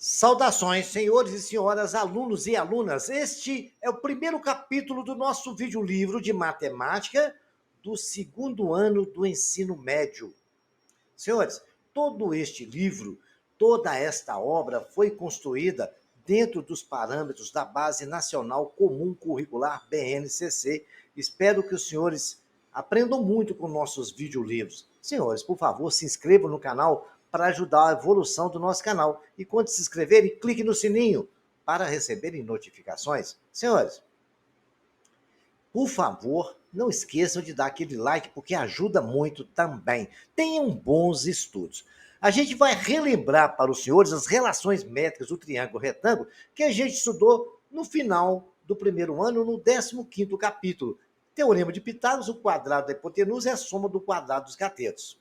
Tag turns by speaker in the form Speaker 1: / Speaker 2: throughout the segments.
Speaker 1: Saudações, senhores e senhoras, alunos e alunas. Este é o primeiro capítulo do nosso videolivro de matemática do segundo ano do ensino médio. Senhores, todo este livro, toda esta obra foi construída dentro dos parâmetros da Base Nacional Comum Curricular BNCC. Espero que os senhores aprendam muito com nossos videolivros. Senhores, por favor, se inscrevam no canal para ajudar a evolução do nosso canal. E quando se inscreverem, clique no sininho para receberem notificações. Senhores, por favor, não esqueçam de dar aquele like, porque ajuda muito também. Tenham bons estudos. A gente vai relembrar para os senhores as relações métricas do triângulo retângulo que a gente estudou no final do primeiro ano, no 15º capítulo. Teorema de Pitágoras, o quadrado da hipotenusa é a soma do quadrado dos catetos.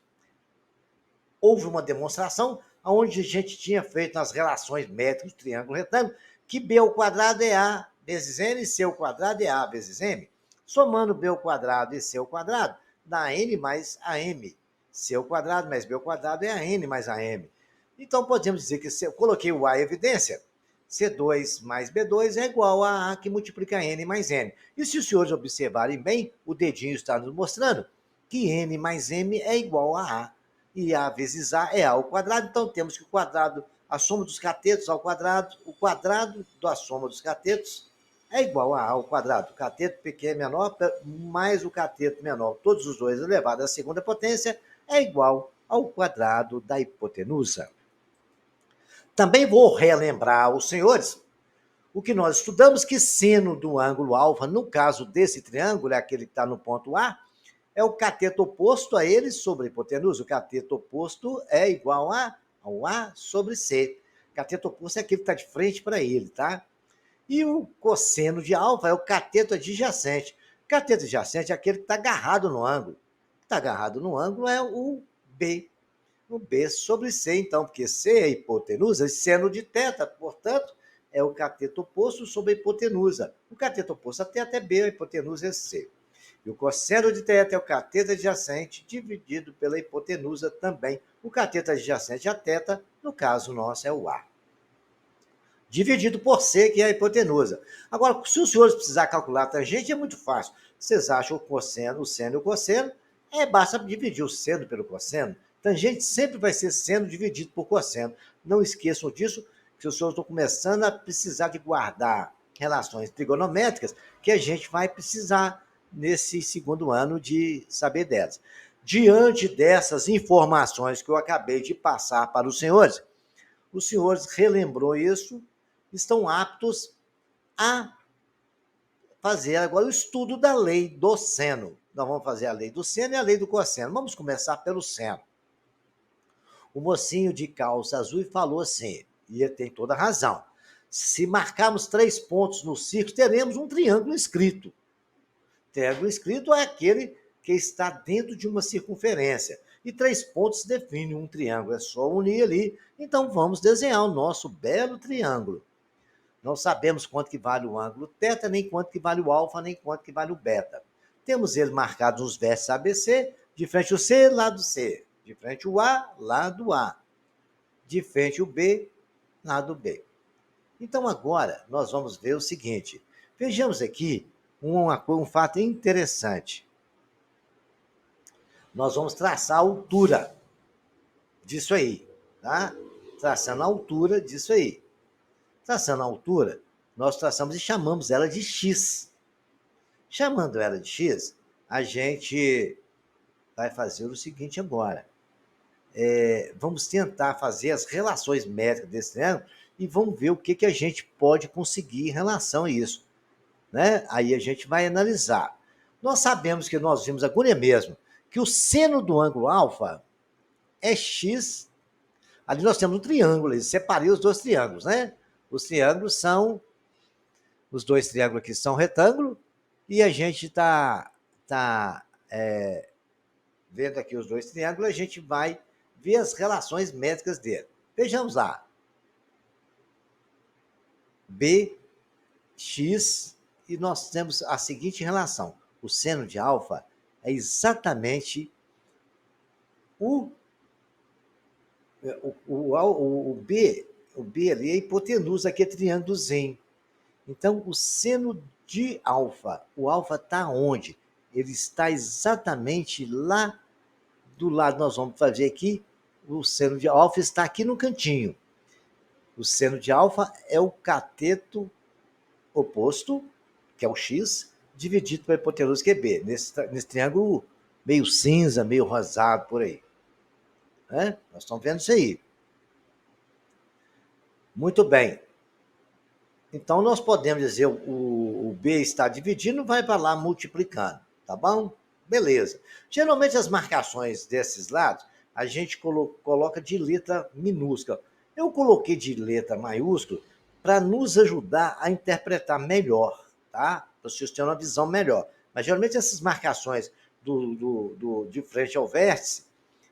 Speaker 1: Houve uma demonstração onde a gente tinha feito as relações métricas do triângulo retângulo, que b ao quadrado é a vezes n, c ao quadrado é a vezes m. Somando b ao quadrado e c ao quadrado, dá n mais am. C ao quadrado mais b ao quadrado é a n mais am. Então, podemos dizer que se eu coloquei o a em evidência, C2 mais B2 é igual a A, que multiplica N mais N. E se os senhores observarem bem, o dedinho está nos mostrando que N mais M é igual a A. E A vezes A é A ao quadrado, então temos que o quadrado, a soma dos catetos ao quadrado, o quadrado da soma dos catetos é igual a A ao quadrado. O cateto pequeno menor mais o cateto menor, todos os dois elevados à segunda potência, é igual ao quadrado da hipotenusa. Também vou relembrar aos senhores o que nós estudamos, que seno do ângulo alfa, no caso desse triângulo, é aquele que está no ponto A, é o cateto oposto a ele sobre a hipotenusa. O cateto oposto é igual ao A sobre C. O cateto oposto é aquele que está de frente para ele, tá? E o cosseno de alfa é o cateto adjacente. O cateto adjacente é aquele que está agarrado no ângulo. O que está agarrado no ângulo é o B. O B sobre C, então, porque C é a hipotenusa, e seno de θ, portanto, é o cateto oposto sobre a hipotenusa. O cateto oposto a θ é B, a hipotenusa é C. E o cosseno de θ é o cateto adjacente dividido pela hipotenusa também. O cateto adjacente a θ, no caso nosso, é o A. Dividido por C, que é a hipotenusa. Agora, se os senhores precisarem calcular a tangente, é muito fácil. Vocês acham o cosseno, o seno e o cosseno, basta dividir o seno pelo cosseno. Tangente sempre vai ser seno dividido por cosseno. Não esqueçam disso, que os senhores estão começando a precisar de guardar relações trigonométricas, que a gente vai precisar nesse segundo ano de saber delas. Diante dessas informações que eu acabei de passar para os senhores relembrou isso, estão aptos a fazer agora o estudo da lei do seno. Nós vamos fazer a lei do seno e a lei do cosseno. Vamos começar pelo seno. O mocinho de calça azul falou assim, e ele tem toda a razão. Se marcarmos 3 pontos no círculo, teremos um triângulo escrito. Triângulo escrito é aquele que está dentro de uma circunferência. E 3 pontos definem um triângulo, é só unir ali. Então vamos desenhar o nosso belo triângulo. Não sabemos quanto que vale o ângulo θ, nem quanto que vale o alfa, nem quanto que vale o beta. Temos ele marcados nos vértices ABC, de frente o C, lado C. De frente o A, lado A. De frente o B, lado B. Então agora nós vamos ver o seguinte. Vejamos aqui um fato interessante. Nós vamos traçar a altura disso aí, tá? Traçando a altura disso aí. Traçando a altura, nós traçamos e chamamos ela de x. Chamando ela de x, a gente vai fazer o seguinte agora. Vamos tentar fazer as relações métricas desse triângulo e vamos ver o que a gente pode conseguir em relação a isso. Né? Aí a gente vai analisar. Nós sabemos que nós vimos agora mesmo que o seno do ângulo alfa é x. Ali nós temos um triângulo, eu separei os dois triângulos, né? Os triângulos são, os dois triângulos aqui são retângulo, e a gente está vendo aqui os dois triângulos, a gente vai ver as relações métricas dele. Vejamos lá. Bx, e nós temos a seguinte relação. O seno de alfa é exatamente o B O B ali é a hipotenusa, aqui é triângulozinho. Então, o seno de alfa, o alfa está onde? Ele está exatamente lá do lado, nós vamos fazer aqui, o seno de alfa está aqui no cantinho. O seno de alfa é o cateto oposto, que é o x, dividido pela hipotenusa, que é b, nesse triângulo meio cinza, meio rosado, por aí. Né? Nós estamos vendo isso aí. Muito bem. Então, nós podemos dizer o B está dividindo, vai para lá multiplicando, tá bom? Beleza. Geralmente, as marcações desses lados, a gente coloca de letra minúscula. Eu coloquei de letra maiúscula para nos ajudar a interpretar melhor, tá? Para vocês terem uma visão melhor. Mas, geralmente, essas marcações de frente ao vértice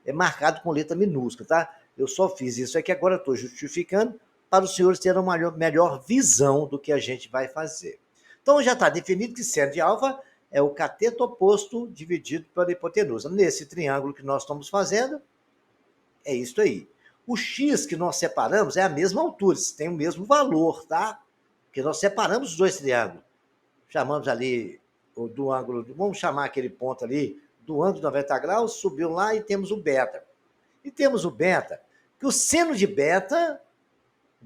Speaker 1: é marcado com letra minúscula, tá? Eu só fiz isso aqui, agora estou justificando para os senhores terem uma melhor visão do que a gente vai fazer. Então, já está definido que seno de alfa é o cateto oposto dividido pela hipotenusa. Nesse triângulo que nós estamos fazendo, é isso aí. O x que nós separamos é a mesma altura, tem o mesmo valor, tá? Porque nós separamos os dois triângulos. Chamamos ali do ângulo, vamos chamar aquele ponto ali, do ângulo de 90 graus, subiu lá e temos o beta. E temos o beta, que o seno de beta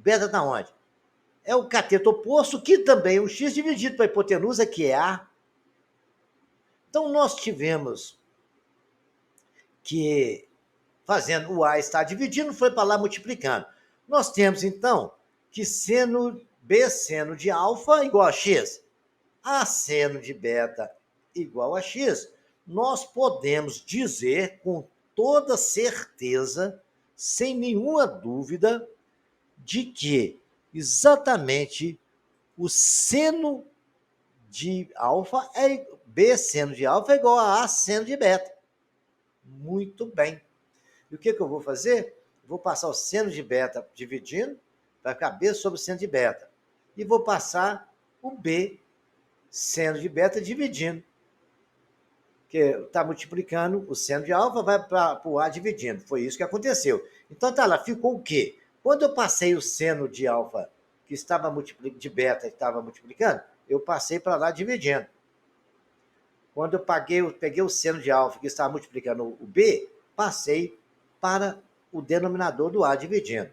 Speaker 1: está onde? É o cateto oposto, que também é o x dividido pela hipotenusa, que é A. Então, nós tivemos que, fazendo o A está dividindo, foi para lá multiplicando. Nós temos, então, que seno B seno de alfa igual a x. A seno de beta igual a x. Nós podemos dizer com toda certeza, sem nenhuma dúvida, de que exatamente o seno de alfa é B seno de alfa é igual a seno de beta. Muito bem. E o que eu vou fazer? Vou passar o seno de beta dividindo, vai ficar B sobre o seno de beta. E vou passar o B seno de beta dividindo. Que está multiplicando o seno de alfa, vai para o A dividindo. Foi isso que aconteceu. Então, tá lá, ficou o quê? Quando eu passei o seno de alfa, que estava de beta, estava multiplicando, eu passei para lá dividindo. Quando eu peguei o seno de alfa, que estava multiplicando o B, passei para o denominador do A dividindo.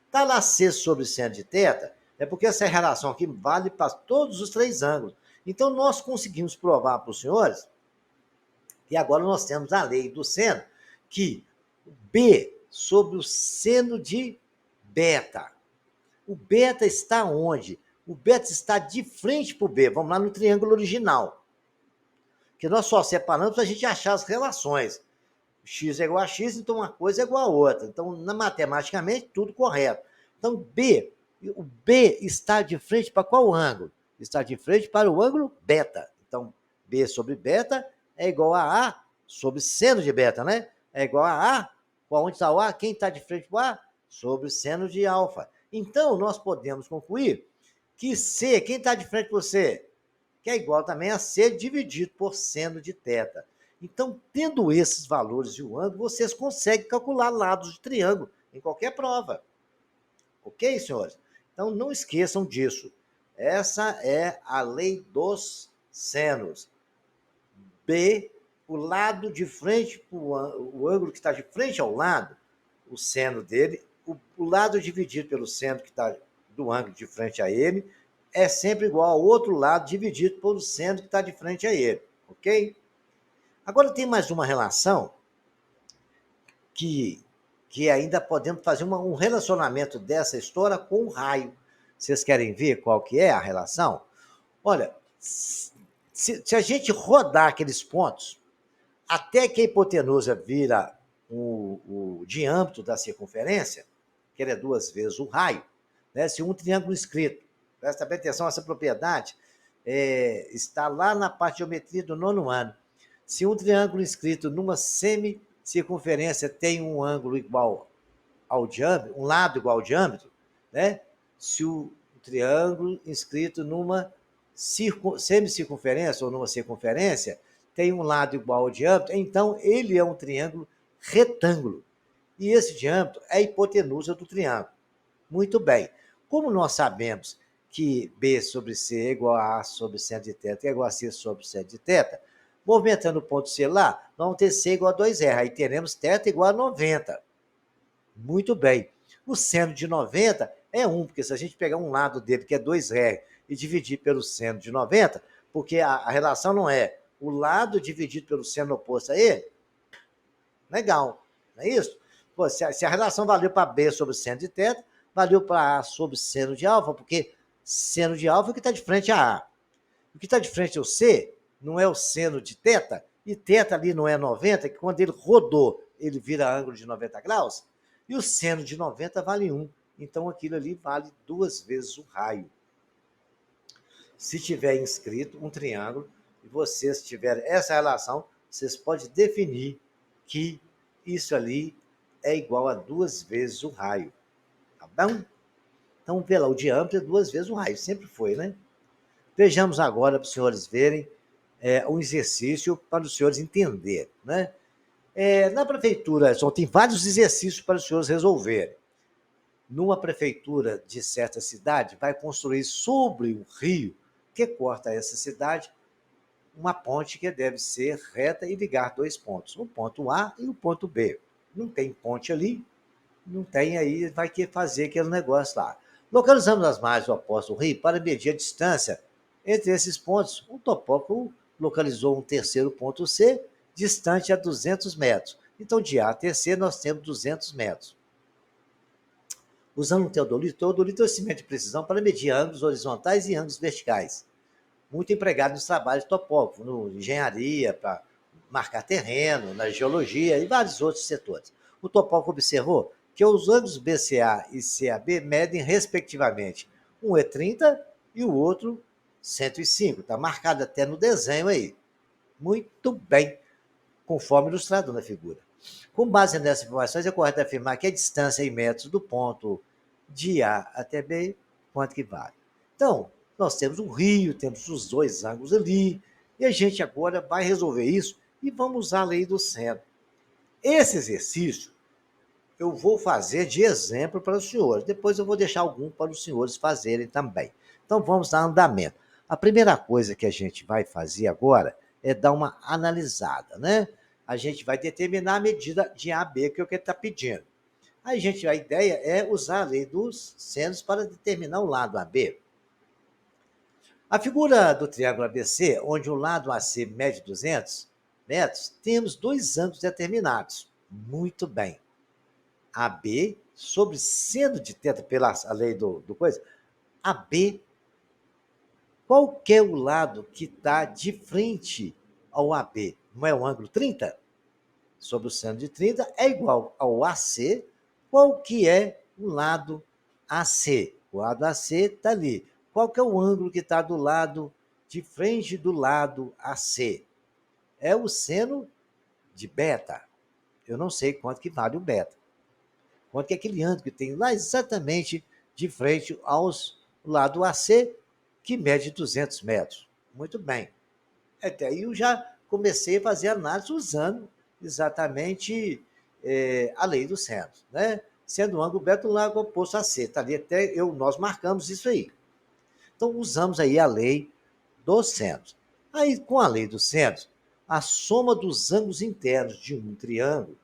Speaker 1: Está lá C sobre seno de θ, é porque essa relação aqui vale para todos os três ângulos. Então, nós conseguimos provar para os senhores, e agora nós temos a lei do seno, que B sobre o seno de beta. O beta está onde? O beta está de frente para o B. Vamos lá no triângulo original. Que nós só separamos para a gente achar as relações. X é igual a X, então uma coisa é igual a outra. Então, matematicamente, tudo correto. Então, o B está de frente para qual ângulo? Está de frente para o ângulo beta. Então, B sobre beta é igual a A sobre seno de beta, né? É igual a A. Onde está o A? Quem está de frente para o A? Sobre seno de alfa. Então, nós podemos concluir que C, quem está de frente para C? Que é igual também a C dividido por seno de θ. Então, tendo esses valores e o ângulo, vocês conseguem calcular lados de triângulo em qualquer prova. Ok, senhores? Então, não esqueçam disso. Essa é a lei dos senos. B, o lado de frente, o ângulo que está de frente ao lado, o seno dele, o lado dividido pelo seno que está do ângulo de frente a ele, é sempre igual ao outro lado dividido pelo seno que está de frente a ele, ok? Agora tem mais uma relação que ainda podemos fazer um relacionamento dessa história com o raio. Vocês querem ver qual que é a relação? Olha, se a gente rodar aqueles pontos, até que a hipotenusa vira o diâmetro da circunferência, que ele é 2 vezes o raio, né? Se um triângulo inscrito, presta bem atenção, essa propriedade está lá na parte de geometria do 9º ano. Se um triângulo inscrito numa semicircunferência tem um ângulo igual ao diâmetro, um lado igual ao diâmetro, né? Se o triângulo inscrito numa semicircunferência ou numa circunferência tem um lado igual ao diâmetro, então ele é um triângulo retângulo. E esse diâmetro é a hipotenusa do triângulo. Muito bem. Como nós sabemos que B sobre C é igual a A sobre seno de θ é igual a C sobre seno de θ, movimentando o ponto C lá, nós vamos ter C igual a 2R. Aí teremos θ igual a 90. Muito bem. O seno de 90 é 1, porque se a gente pegar um lado dele, que é 2R, e dividir pelo seno de 90, porque a relação não é o lado dividido pelo seno oposto a ele, legal, não é isso? Pô, se a relação valeu para B sobre seno de θ, valeu para A sobre seno de alfa, porque seno de alfa é o que está de frente a A. O que está de frente ao C não é o seno de θ, e θ ali não é 90, que quando ele rodou, ele vira ângulo de 90 graus, e o seno de 90 vale 1. Então aquilo ali vale 2 vezes o raio. Se tiver inscrito um triângulo e vocês tiverem essa relação, vocês podem definir que isso ali é igual a 2 vezes o raio. Tá bom? Então, vê lá, o diâmetro é 2 vezes o raio, sempre foi, né? Vejamos agora para os senhores verem um exercício para os senhores entenderem, né? Na prefeitura, só tem vários exercícios para os senhores resolverem. Numa prefeitura de certa cidade, vai construir sobre o rio que corta essa cidade uma ponte que deve ser reta e ligar 2 pontos, o ponto A e o ponto B. Não tem ponte ali, não tem, aí vai que fazer aquele negócio lá. Localizamos as margens opostas do rio para medir a distância entre esses pontos. O topógrafo localizou um terceiro ponto C, distante a 200 metros. Então, de A até C, nós temos 200 metros. Usando um teodolito é um cimento de precisão para medir ângulos horizontais e ângulos verticais. Muito empregado nos trabalhos topógrafos, na engenharia, para marcar terreno, na geologia e vários outros setores. O topógrafo observou que os ângulos BCA e CAB medem, respectivamente, um é 30 e o outro 105. Está marcado até no desenho aí. Muito bem, conforme ilustrado na figura. Com base nessas informações, é correto afirmar que a distância em metros do ponto de A até B, quanto que vale. Então, nós temos um rio, temos os dois ângulos ali, e a gente agora vai resolver isso e vamos usar a lei do seno. Esse exercício eu vou fazer de exemplo para os senhores, depois eu vou deixar algum para os senhores fazerem também. Então, vamos dar andamento. A primeira coisa que a gente vai fazer agora é dar uma analisada, né? A gente vai determinar a medida de AB, que é o que ele está pedindo. A ideia é usar a lei dos senos para determinar o lado AB. A figura do triângulo ABC, onde o lado AC mede 200 metros, temos dois ângulos determinados. Muito bem. AB sobre seno de θ, pela lei do coisa. AB, qual que é o lado que está de frente ao AB? Não é o ângulo 30? Sobre o seno de 30 é igual ao AC. Qual que é o lado AC? O lado AC está ali. Qual que é o ângulo que está do lado de frente do lado AC? É o seno de beta. Eu não sei quanto que vale o beta. Quanto que é aquele ângulo que tem lá exatamente de frente ao lado AC, que mede 200 metros. Muito bem. Até aí eu já comecei a fazer análise usando exatamente a lei do seno, né? Sendo o ângulo beta do lado oposto a C. Tá ali até nós marcamos isso aí. Então, usamos aí a lei dos senos. Aí, com a lei dos senos, a soma dos ângulos internos de um triângulo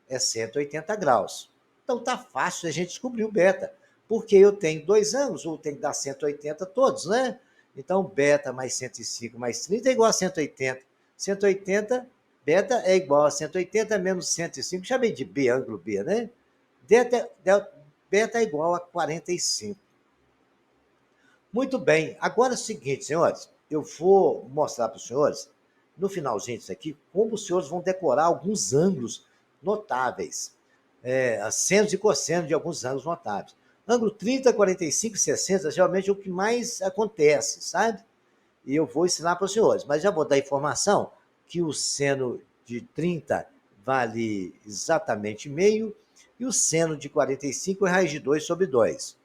Speaker 1: é 180 graus. Então, tá fácil a gente descobrir o beta, porque eu tenho dois ângulos, ou tem que dar 180 todos, né? Então, beta mais 105 mais 30 é igual a 180. 180, beta é igual a 180 menos 105, chamei de B, ângulo B, né? Beta é igual a 45. Muito bem, agora é o seguinte, senhores, eu vou mostrar para os senhores, no finalzinho disso aqui, como os senhores vão decorar alguns ângulos notáveis, senos e cossenos de alguns ângulos notáveis. Ângulo 30, 45 e 60 geralmente é o que mais acontece, sabe? E eu vou ensinar para os senhores, mas já vou dar informação que o seno de 30 vale exatamente meio e o seno de 45 é raiz de 2 sobre 2.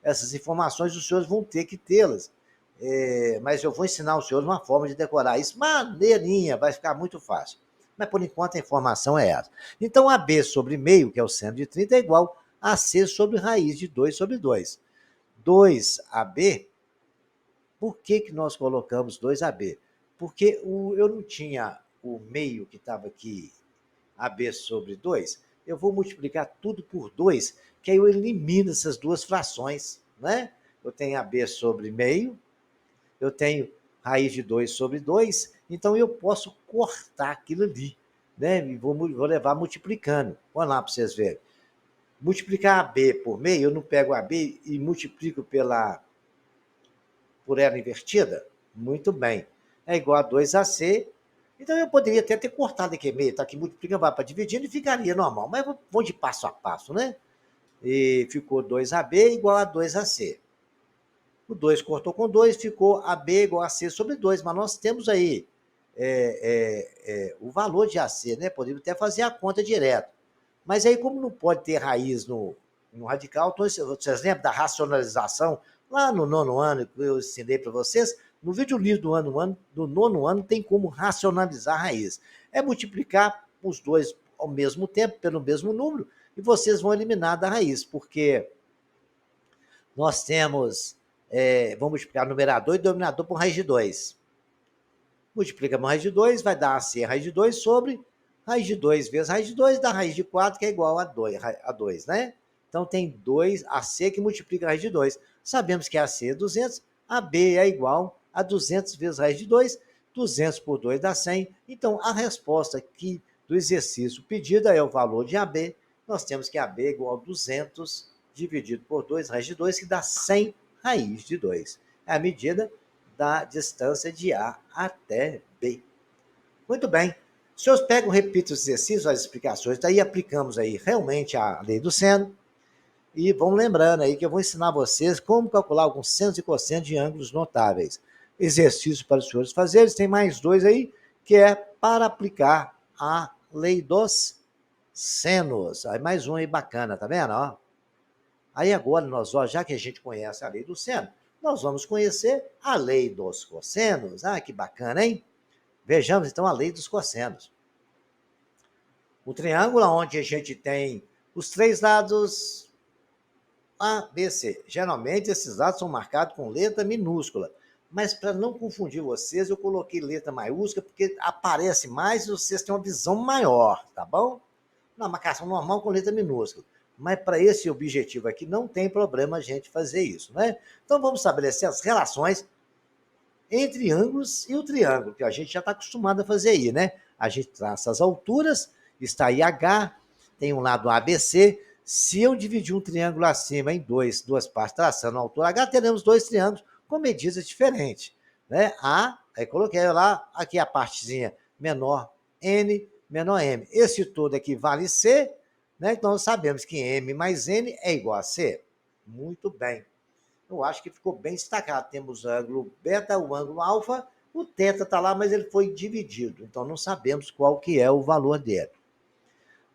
Speaker 1: Essas informações os senhores vão ter que tê-las, mas eu vou ensinar os senhores uma forma de decorar isso maneirinha, vai ficar muito fácil. Mas, por enquanto, a informação é essa. Então, AB sobre meio, que é o seno de 30, é igual AC sobre raiz de 2 sobre 2. 2AB, por que nós colocamos 2AB? Porque eu não tinha o meio que estava aqui, AB sobre 2, eu vou multiplicar tudo por 2, que aí eu elimino essas duas frações, né? Eu tenho AB sobre meio, eu tenho raiz de 2 sobre 2, então eu posso cortar aquilo ali, né? E vou levar multiplicando. Vamos lá para vocês verem. Multiplicar AB por meio, eu não pego AB e multiplico por ela invertida? Muito bem. É igual a 2AC. Então eu poderia até ter cortado aqui meio, tá aqui multiplicando, vai para dividindo e ficaria normal. Mas vou de passo a passo, né? E ficou 2AB igual a 2AC. O 2 cortou com 2, ficou AB igual a C sobre 2. Mas nós temos aí o valor de AC, né? Podemos até fazer a conta direto. Mas aí, como não pode ter raiz no radical, então, vocês lembram da racionalização? Lá no nono ano, que eu ensinei para vocês, no vídeo livro do nono ano, tem como racionalizar a raiz. É multiplicar os dois ao mesmo tempo, pelo mesmo número, e vocês vão eliminar da raiz, porque nós temos, vamos multiplicar numerador e denominador por raiz de 2. Multiplica por raiz de 2, vai dar AC raiz de 2 sobre raiz de 2 vezes raiz de 2, dá raiz de 4, que é igual a 2, né? Então tem 2 AC que multiplica a raiz de 2. Sabemos que AC é 200, AB é igual a 200 vezes raiz de 2, 200 por 2 dá 100. Então a resposta aqui do exercício pedido é o valor de AB. Nós temos que AB é igual a 200 dividido por 2 raiz de 2, que dá 100 raiz de 2. É a medida da distância de A até B. Muito bem. Os senhores pegam, repitam os exercícios, as explicações, daí aplicamos aí realmente a lei do seno e vão lembrando aí que eu vou ensinar vocês como calcular alguns senos e cossenos de ângulos notáveis. Exercício para os senhores fazerem, tem mais dois aí, que é para aplicar a lei dos senos. Aí mais um aí bacana, tá vendo? Ó. Aí agora nós, já que a gente conhece a lei do seno, nós vamos conhecer a lei dos cossenos. Ah, que bacana, hein? Vejamos então a lei dos cossenos. O triângulo onde a gente tem os três lados A, B, C. Geralmente esses lados são marcados com letra minúscula, mas para não confundir vocês, eu coloquei letra maiúscula porque aparece mais e vocês têm uma visão maior, tá bom? Na marcação normal com letra minúscula. Mas para esse objetivo aqui não tem problema a gente fazer isso, né? Então vamos estabelecer as relações entre ângulos e o triângulo, que a gente já está acostumado a fazer aí, né? A gente traça as alturas, está aí H, tem um lado ABC. Se eu dividir um triângulo acima em duas partes, traçando a altura H, teremos dois triângulos com medidas diferentes, né? Aí coloquei lá, aqui a partezinha menor N, menor M. Esse todo aqui vale C, né? Então nós sabemos que M mais N é igual a C. Muito bem. Eu acho que ficou bem destacado. Temos o ângulo beta, o ângulo alfa, o teta está lá, mas ele foi dividido, então não sabemos qual que é o valor dele.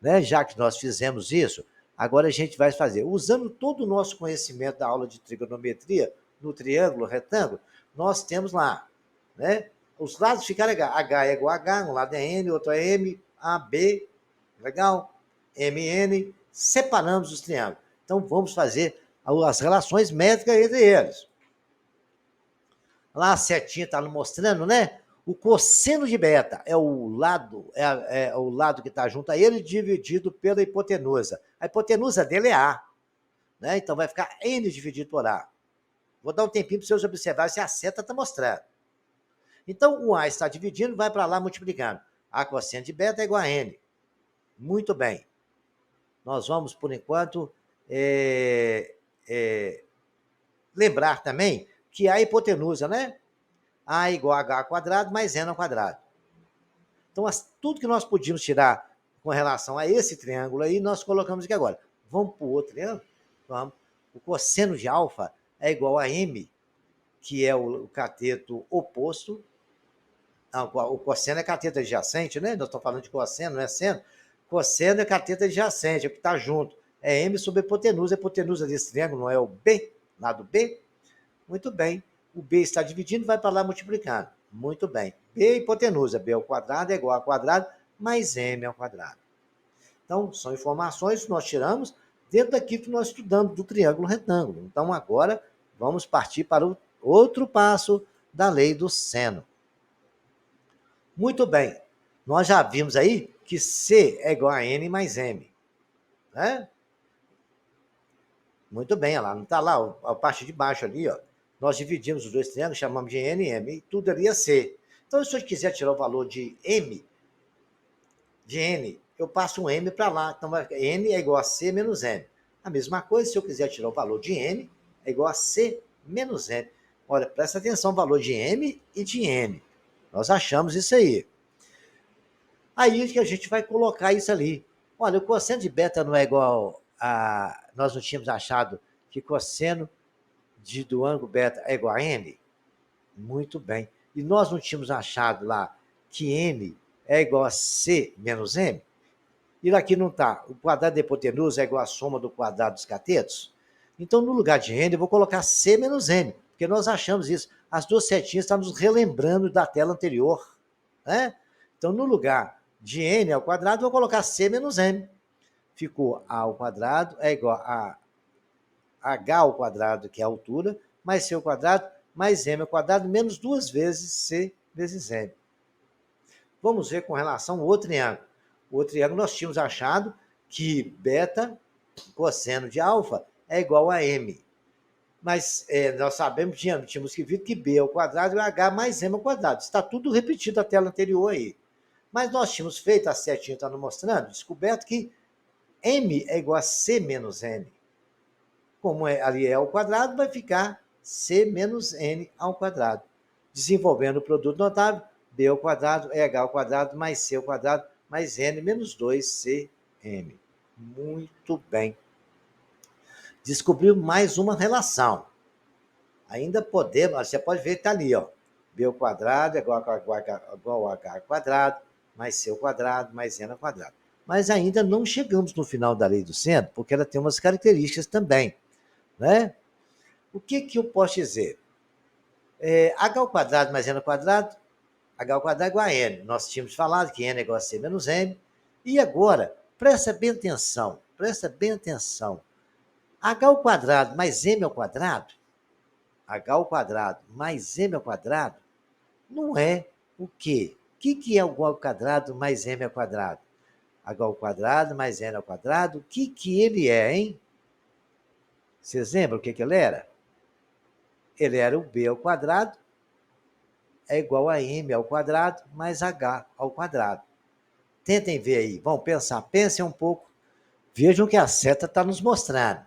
Speaker 1: Né? Já que nós fizemos isso, agora a gente vai fazer, usando todo o nosso conhecimento da aula de trigonometria, no triângulo, retângulo, nós temos lá, né? Os lados ficaram H. H é igual a H, um lado é N, outro é M, A, B, legal? MN, separamos os triângulos. Então vamos fazer as relações métricas entre eles. Lá a setinha está mostrando, né? O cosseno de beta é o lado, o lado que está junto a ele dividido pela hipotenusa. A hipotenusa dele é A, né? Então vai ficar N dividido por A. Vou dar um tempinho para vocês observarem se a seta está mostrando. Então o A está dividindo, vai para lá multiplicando. A cosseno de beta é igual a N. Muito bem. Nós vamos, por enquanto, lembrar também que a hipotenusa, né? A igual a H quadrado mais N ao quadrado. Então, tudo que nós podíamos tirar com relação a esse triângulo aí, nós colocamos aqui agora. Vamos para o outro triângulo? Vamos. O cosseno de alfa é igual a M, que é o cateto oposto. Não, o cosseno é cateto adjacente, né? Nós estamos falando de cosseno, não é seno. Cosseno é cateto adjacente, é o que está junto. É M sobre a hipotenusa. A hipotenusa desse triângulo não é o B, lado B? Muito bem. O B está dividindo, vai para lá multiplicando. Muito bem. B é hipotenusa. B ao quadrado é igual a quadrado mais M ao quadrado. Então, são informações que nós tiramos dentro daquilo que nós estudamos do triângulo retângulo. Então, agora, vamos partir para o outro passo da lei do seno. Muito bem, nós já vimos aí que C é igual a N mais M, né? Muito bem, olha lá, não está lá, a parte de baixo ali, ó. Nós dividimos os dois triângulos, chamamos de N e M, e tudo ali é C. Então, se eu quiser tirar o valor de M, de N, eu passo um M para lá. Então, N é igual a C menos M. A mesma coisa, se eu quiser tirar o valor de N, é igual a C menos M. Olha, presta atenção, o valor de M e de N. Nós achamos isso aí. Aí que a gente vai colocar isso ali. Olha, o cosseno de beta não é igual a... Nós não tínhamos achado que cosseno do ângulo beta é igual a N? Muito bem. E nós não tínhamos achado lá que N é igual a C menos M? E aqui não está. O quadrado da hipotenusa é igual à soma do quadrado dos catetos? Então, no lugar de N, eu vou colocar C menos M, porque nós achamos isso. As duas setinhas estão nos relembrando da tela anterior, né? Então, no lugar de N ao quadrado, eu vou colocar C menos M. Ficou A ao quadrado é igual a H ao quadrado, que é a altura, mais C ao quadrado, mais M ao quadrado, menos 2 vezes C vezes M. Vamos ver com relação ao outro triângulo. O outro triângulo nós tínhamos achado que beta cosseno de alfa é igual a M. Mas nós sabemos, tínhamos que ver que B ao quadrado é H mais M ao quadrado. Está tudo repetido da tela anterior aí. Mas nós tínhamos feito, a setinha está nos mostrando, descoberto que M é igual a C menos N. Como ali é ao quadrado, vai ficar C menos N ao quadrado. Desenvolvendo o produto notável, B ao quadrado é H ao quadrado mais C ao quadrado mais N menos 2CM. Muito bem. Descobriu mais uma relação. Ainda podemos, você pode ver que está ali, ó. B ao quadrado é igual a H ao quadrado mais C ao quadrado mais N ao quadrado. Mas ainda não chegamos no final da lei do seno, porque ela tem umas características também, né? O que eu posso dizer? H ao quadrado mais N ao quadrado, H ao quadrado é igual a N. Nós tínhamos falado que N é igual a C menos M. E agora, presta bem atenção, H ao quadrado mais M ao quadrado, H ao quadrado mais M ao quadrado, não é o quê? O que é o H ao quadrado mais M ao quadrado? H ao quadrado mais N ao quadrado, o que ele é, hein? Vocês lembram o que ele era? Ele era o B ao quadrado é igual a M ao quadrado mais H ao quadrado. Tentem ver aí, vão pensar, pensem um pouco, vejam que a seta está nos mostrando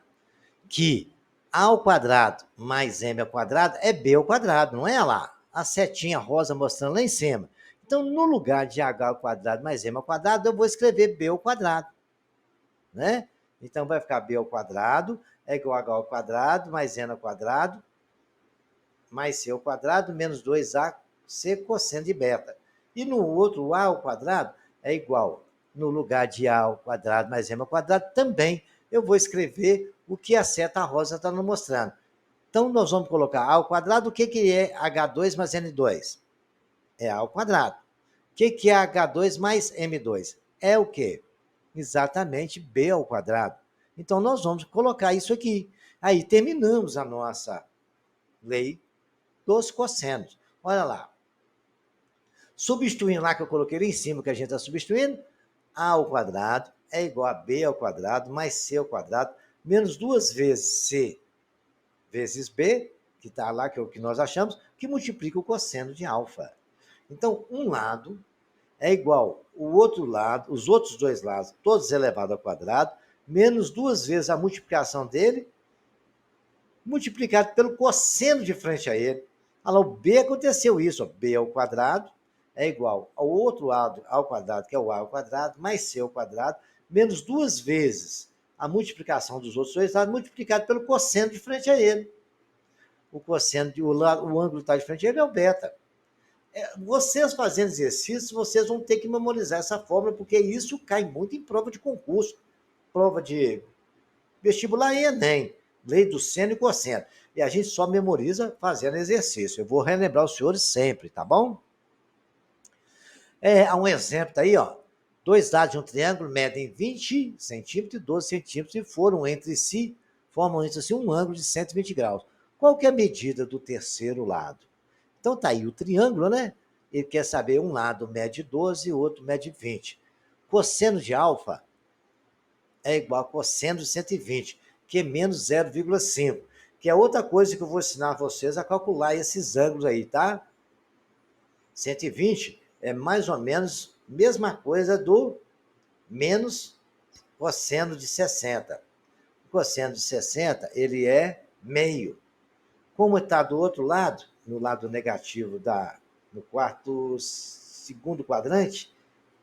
Speaker 1: que A ao quadrado mais M ao quadrado é B ao quadrado, não é lá? A setinha rosa mostrando lá em cima. Então, no lugar de H ao quadrado mais M ao quadrado, eu vou escrever B ao quadrado, né? Então, vai ficar B ao quadrado é igual a H ao quadrado mais N ao quadrado mais C ao quadrado menos 2AC cosseno de beta. E no outro, A ao quadrado é igual, no lugar de A ao quadrado mais M ao quadrado, também eu vou escrever o que a seta rosa está nos mostrando. Então, nós vamos colocar A ao quadrado, o que é H2 mais N2? É A ao quadrado. O que é H2 mais M2? É o quê? Exatamente B ao quadrado. Então, nós vamos colocar isso aqui. Aí, terminamos a nossa lei dos cossenos. Olha lá. Substituindo lá que eu coloquei ali em cima, que a gente está substituindo, A ao quadrado é igual a B ao quadrado mais C ao quadrado, menos 2 vezes C vezes B, que está lá, que é o que nós achamos, que multiplica o cosseno de alfa. Então, um lado é igual o outro lado, os outros dois lados, todos elevados ao quadrado, menos 2 vezes a multiplicação dele, multiplicado pelo cosseno de frente a ele. Olha lá, o B aconteceu isso, ó, B ao quadrado é igual ao outro lado ao quadrado, que é o A ao quadrado, mais C ao quadrado, menos 2 vezes a multiplicação dos outros dois lados, multiplicado pelo cosseno de frente a ele. O cosseno, o ângulo que está de frente a ele é o beta. Vocês fazendo exercício, vocês vão ter que memorizar essa fórmula, porque isso cai muito em prova de concurso, prova de vestibular e Enem, lei do seno e cosseno. E a gente só memoriza fazendo exercício. Eu vou relembrar os senhores sempre, tá bom? Há um exemplo aí, ó. Dois lados de um triângulo medem 20 centímetros e 12 centímetros e formam entre si um ângulo de 120 graus. Qual que é a medida do terceiro lado? Então tá aí o triângulo, né? Ele quer saber, um lado mede 12 e o outro mede 20. Cosseno de alfa é igual a cosseno de 120, que é menos 0,5, que é outra coisa que eu vou ensinar vocês a calcular esses ângulos aí, tá? 120 é mais ou menos a mesma coisa do menos cosseno de 60. O cosseno de 60, ele é meio. Como está do outro lado, no lado negativo no segundo quadrante,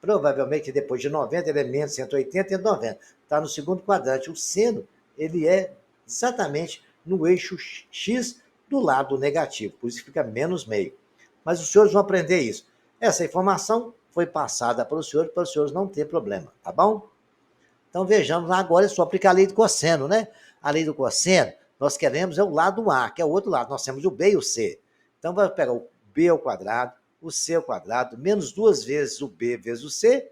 Speaker 1: provavelmente depois de 90, ele é menos 180 e 90. Está no segundo quadrante. O seno, ele é exatamente no eixo X do lado negativo, por isso que fica menos meio. Mas os senhores vão aprender isso. Essa informação foi passada para os senhores não ter problema, tá bom? Então vejamos agora, é só aplicar a lei do cosseno, né? A lei do cosseno, nós queremos o lado A, que é o outro lado. Nós temos o B e o C. Então vai pegar o B ao quadrado, o C ao quadrado, menos 2 vezes o B vezes o C,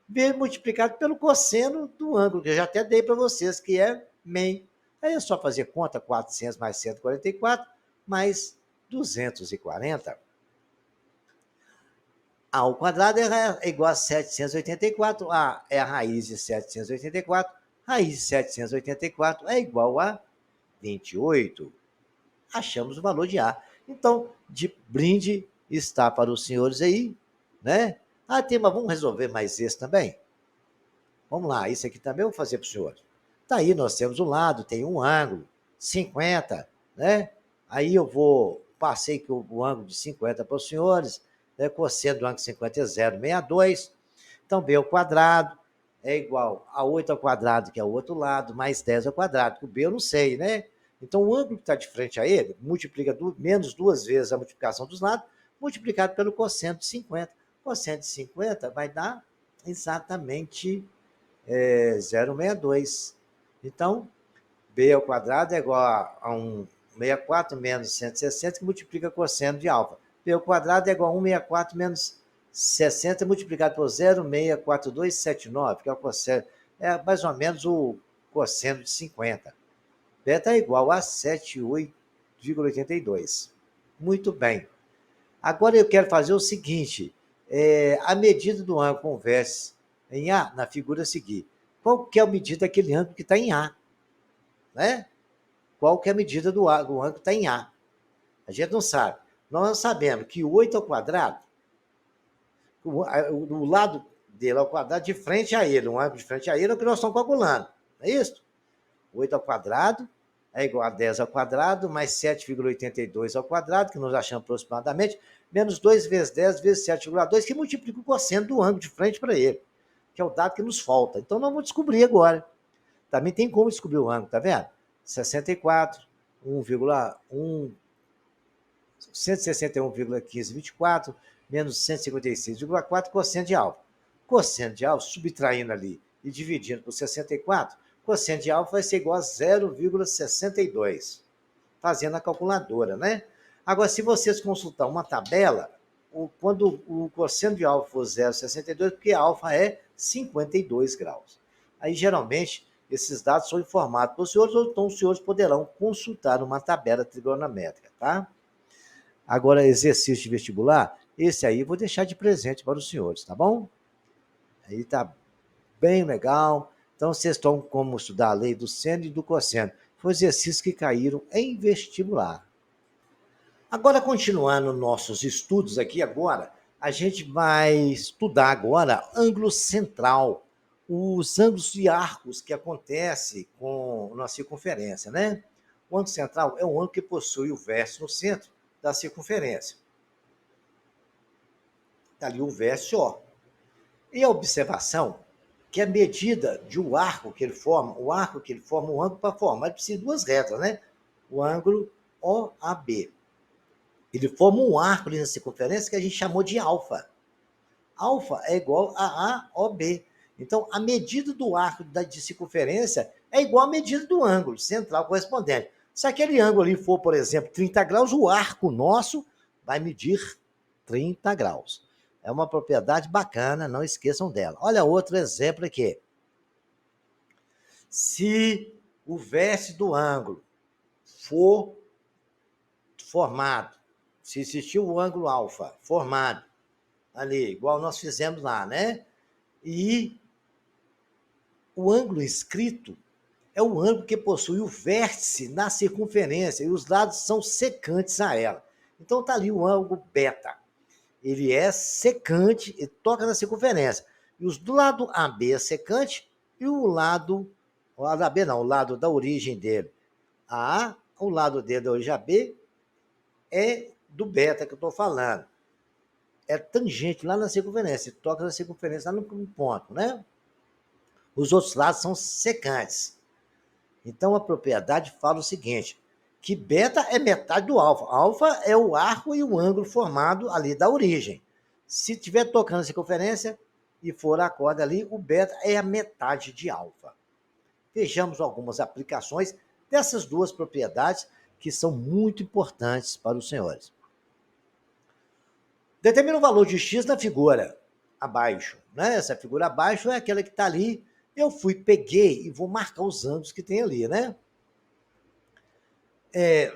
Speaker 1: B multiplicado pelo cosseno do ângulo, que eu já até dei para vocês, que é meio. Aí é só fazer conta, 400 mais 144, mais 240. A ao quadrado é igual a 784, A é a raiz de 784, raiz de 784 é igual a 28. Achamos o valor de A. Então, de brinde está para os senhores aí, né? Ah, mas vamos resolver mais esse também? Vamos lá, isso aqui também eu vou fazer para os senhores. Tá aí, nós temos um lado, tem um ângulo, 50, né? Aí passei que o ângulo de 50 para os senhores, né? Cosseno do ângulo de 50 é 0,62. Então, B ao quadrado é igual a 8 ao quadrado, que é o outro lado, mais 10 ao quadrado, que o B eu não sei, né? Então, o ângulo que está de frente a ele, multiplica menos 2 vezes a multiplicação dos lados, multiplicado pelo cosseno de 50. Cosseno de 50 vai dar exatamente 0,62. Então, B ao quadrado é igual a 1,64 menos 160, que multiplica cosseno de alfa. B ao quadrado é igual a 1,64 menos 60 multiplicado por 0,64279, que é o cosseno, é mais ou menos o cosseno de 50. Beta é igual a 78,82. Muito bem. Agora eu quero fazer o seguinte, a medida do ângulo converse em A, na figura a seguir. Qual que é a medida daquele ângulo que está em A? Né? Qual que é a medida do ângulo que está em A? A gente não sabe. Nós sabemos que 8 ao quadrado, o lado dele ao quadrado, de frente a ele, um ângulo de frente a ele, é o que nós estamos calculando. Não é isso? 8 ao quadrado é igual a 10 ao quadrado, mais 7,82 ao quadrado, que nós achamos aproximadamente, menos 2 vezes 10 vezes 7,2, que multiplica o cosseno do ângulo de frente para ele, que é o dado que nos falta. Então, nós vamos descobrir agora. Também tem como descobrir o ângulo, tá vendo? 64, 161,1524, menos 156,4, cosseno de alfa. Cosseno de alfa, subtraindo ali e dividindo por 64, cosseno de alfa vai ser igual a 0,62, fazendo a calculadora, né? Agora, se vocês consultar uma tabela, quando o cosseno de alfa for 0,62, porque alfa é 52 graus. Aí, geralmente, esses dados são informados para os senhores, ou então os senhores poderão consultar uma tabela trigonométrica, tá? Agora, exercício de vestibular, esse aí eu vou deixar de presente para os senhores, tá bom? Aí tá bem legal. Então, vocês estão como estudar a lei do seno e do cosseno. Foi exercícios que caíram em vestibular. Agora, continuando nossos estudos aqui agora, a gente vai estudar agora ângulo central, os ângulos de arcos que acontecem na circunferência, né? O ângulo central é um ângulo que possui o vértice no centro da circunferência. Está ali o vértice O. E a observação que a medida de um arco que ele forma, um ângulo para formar, ele precisa de duas retas, né? O ângulo OAB. Ele forma um arco ali na circunferência que a gente chamou de alfa. Alfa é igual a AOB. Então, a medida do arco de circunferência é igual à medida do ângulo central correspondente. Se aquele ângulo ali for, por exemplo, 30 graus, o arco nosso vai medir 30 graus. É uma propriedade bacana, não esqueçam dela. Olha outro exemplo aqui. Se o vértice do ângulo for formado, se existir o ângulo alfa formado ali, igual nós fizemos lá, né? E o ângulo escrito é o ângulo que possui o vértice na circunferência e os lados são secantes a ela. Então está ali o ângulo beta. Ele é secante e toca na circunferência. E os do lado AB é secante e o lado AB não, o lado da origem dele, A, o lado dele da origem AB é do beta que eu estou falando. É tangente lá na circunferência, toca na circunferência lá no ponto, né? Os outros lados são secantes. Então a propriedade fala o seguinte, que beta é metade do alfa. Alfa é o arco e o ângulo formado ali da origem. Se estiver tocando a circunferência e for a corda ali, o beta é a metade de alfa. Vejamos algumas aplicações dessas duas propriedades que são muito importantes para os senhores. Determina o valor de x na figura abaixo, né? Essa figura abaixo é aquela que está ali. Eu peguei e vou marcar os ângulos que tem ali, né?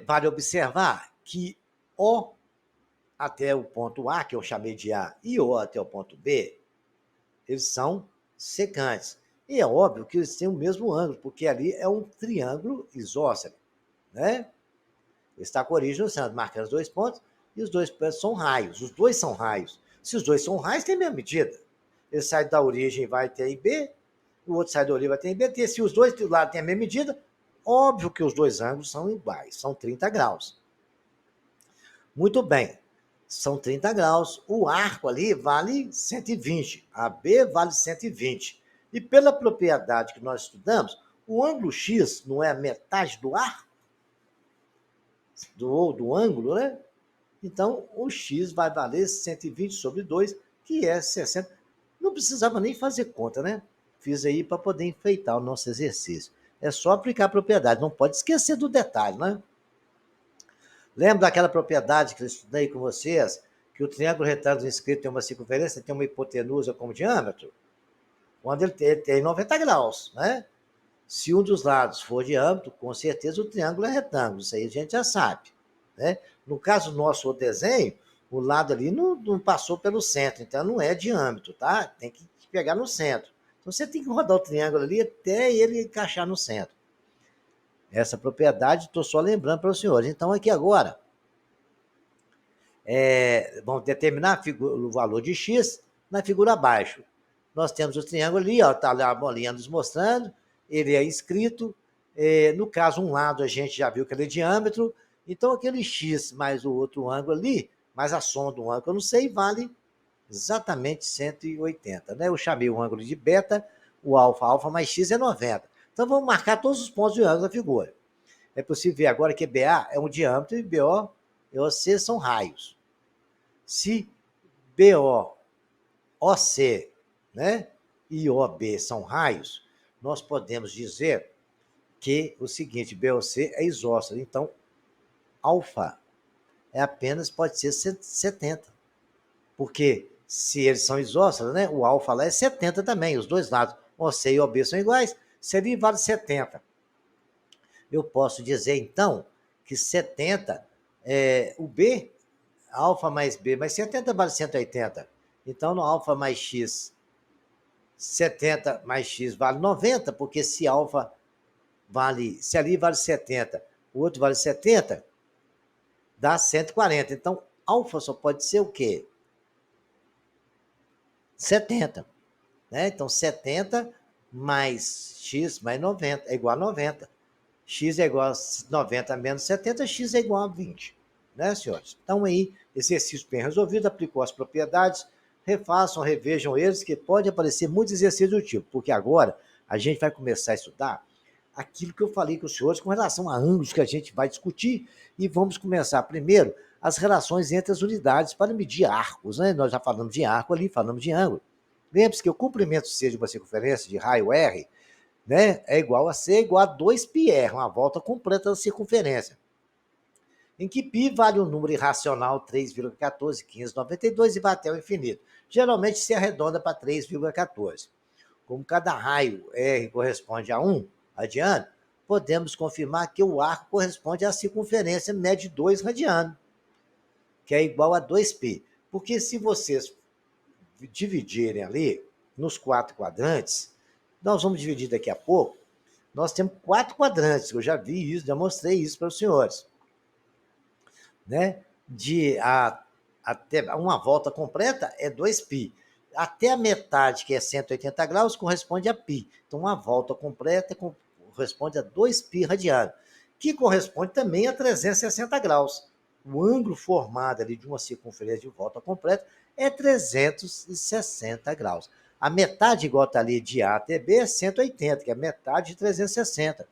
Speaker 1: Vale observar que O até o ponto A, que eu chamei de A, e O até o ponto B, eles são secantes. E é óbvio que eles têm o mesmo ângulo, porque ali é um triângulo isósceles, né? Está com a origem no centro, marcando os dois pontos, e os dois pontos são raios. Os dois são raios. Se os dois são raios, tem a mesma medida. Ele sai da origem e vai ter em B, o outro sai da origem e vai ter em B. Se os dois lados têm a mesma medida, óbvio que os dois ângulos são iguais, são 30 graus. Muito bem, são 30 graus. O arco ali vale 120, a B vale 120. E pela propriedade que nós estudamos, o ângulo X não é a metade do arco? Do ângulo, né? Então, o X vai valer 120 sobre 2, que é 60. Não precisava nem fazer conta, né? Fiz aí para poder enfeitar o nosso exercício. É só aplicar a propriedade, não pode esquecer do detalhe, né? Lembra daquela propriedade que eu estudei com vocês, que o triângulo retângulo inscrito tem uma circunferência, tem uma hipotenusa como diâmetro? Quando ele tem 90 graus, né? Se um dos lados for diâmetro, com certeza o triângulo é retângulo, isso aí a gente já sabe, né? No caso nosso, o desenho, o lado ali não passou pelo centro, então não é diâmetro, tá? Tem que pegar no centro. Então você tem que rodar o triângulo ali até ele encaixar no centro. Essa propriedade, estou só lembrando para os senhores. Então aqui agora, vamos determinar o valor de x na figura abaixo. Nós temos o triângulo ali, está a bolinha nos mostrando, ele é inscrito. No caso, um lado a gente já viu que ele é diâmetro, então aquele x mais o outro ângulo ali, mais a soma do ângulo, eu não sei, vale exatamente 180. Né? Eu chamei o ângulo de beta, o alfa mais x é 90. Então vamos marcar todos os pontos de ângulo da figura. É possível ver agora que BA é um diâmetro e BO e OC são raios. Se BO, OC, né, e OB são raios, nós podemos dizer que o seguinte, BOC é isósceles. Então, alfa pode ser 70. Porque se eles são isósceles, né, o alfa lá é 70 também, os dois lados. OC e OB são iguais, seria vale 70. Eu posso dizer, então, que 70, o B, alfa mais B, mas 70 vale 180. Então, no alfa mais x, 70 mais x vale 90, porque se alfa se ali vale 70, o outro vale 70, dá 140. Então, alfa só pode ser o quê? 70. Né? Então, 70 mais x mais 90 é igual a 90. X é igual a 90 menos 70, x é igual a 20. Né, senhores? Então, aí, exercício bem resolvido, aplicou as propriedades, refaçam, revejam eles, que pode aparecer muitos exercícios do tipo, porque agora a gente vai começar a estudar aquilo que eu falei com os senhores com relação a ângulos que a gente vai discutir, e vamos começar primeiro as relações entre as unidades para medir arcos, né? Nós já falamos de arco ali, falamos de ângulo. Lembre-se que o comprimento C de uma circunferência de raio R, né, é igual a C igual a 2πr, uma volta completa da circunferência. em que π vale um número irracional 3,141592 e vai até o infinito. Geralmente se arredonda para 3,14. Como cada raio R corresponde a 1 radiano, podemos confirmar que o arco corresponde à circunferência média de 2 radianos, que é igual a 2π. Porque se vocês dividirem ali nos 4 quadrantes, nós vamos dividir daqui a pouco, nós temos 4 quadrantes, eu já vi isso, já mostrei isso para os senhores. Né? Até uma volta completa é 2π. Até a metade, que é 180 graus, corresponde a π. Então, uma volta completa corresponde a 2π radiano, que corresponde também a 360 graus. O ângulo formado ali de uma circunferência de volta completa é 360 graus. A metade igual está ali de A até B é 180, que é metade de 360,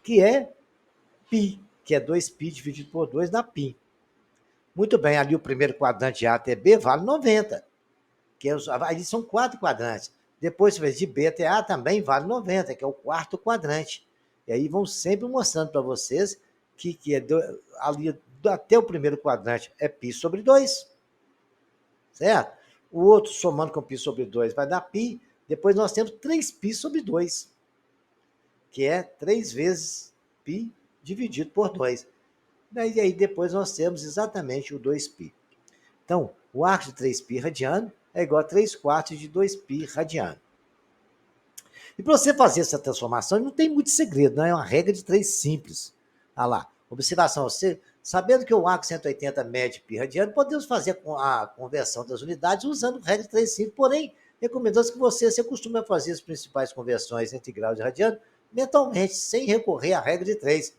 Speaker 1: que é π, que é 2π dividido por 2 dá π. Muito bem, ali o primeiro quadrante de A até B vale 90, que ali são 4 quadrantes. Depois, de B até A também vale 90, que é o quarto quadrante. E aí vão sempre mostrando para vocês que ali até o primeiro quadrante é π sobre 2, certo? O outro, somando com π sobre 2, vai dar π. Depois nós temos 3π sobre 2, que é 3 vezes π dividido por 2. E aí depois nós temos exatamente o 2π. Então, o arco de 3π radiano é igual a 3/4 de 2π radiano. E para você fazer essa transformação, não tem muito segredo, não é uma regra de 3 simples. Olha lá, observação, sabendo que o arco 180 mede π radiano, podemos fazer a conversão das unidades usando regra de 3 simples, porém, recomendamos que você se acostume a fazer as principais conversões entre graus e radiano mentalmente, sem recorrer à regra de 3.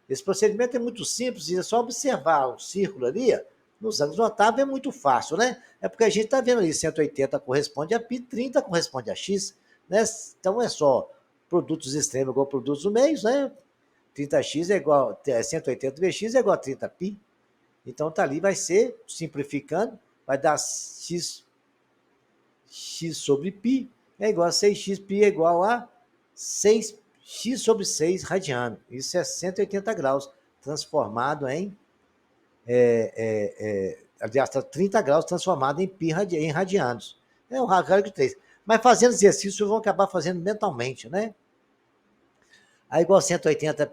Speaker 1: Esse procedimento é muito simples, e é só observar o círculo ali, nos ângulos notáveis é muito fácil, né? É porque a gente está vendo ali, 180 corresponde a π, 30 corresponde a x, né? Então é só produtos extremos igual a produtos no meio, né? 30x é igual, 180 vezes x é igual a 30π. Então tá ali, vai ser, simplificando, vai dar x sobre π é igual a 6x, π é igual a 6x sobre 6 radiano. Isso é 180 graus, transformado em aliás, 30 graus transformado em π em radianos. É um regra de 3. Mas fazendo exercício, vão acabar fazendo mentalmente, né? Aí igual a 180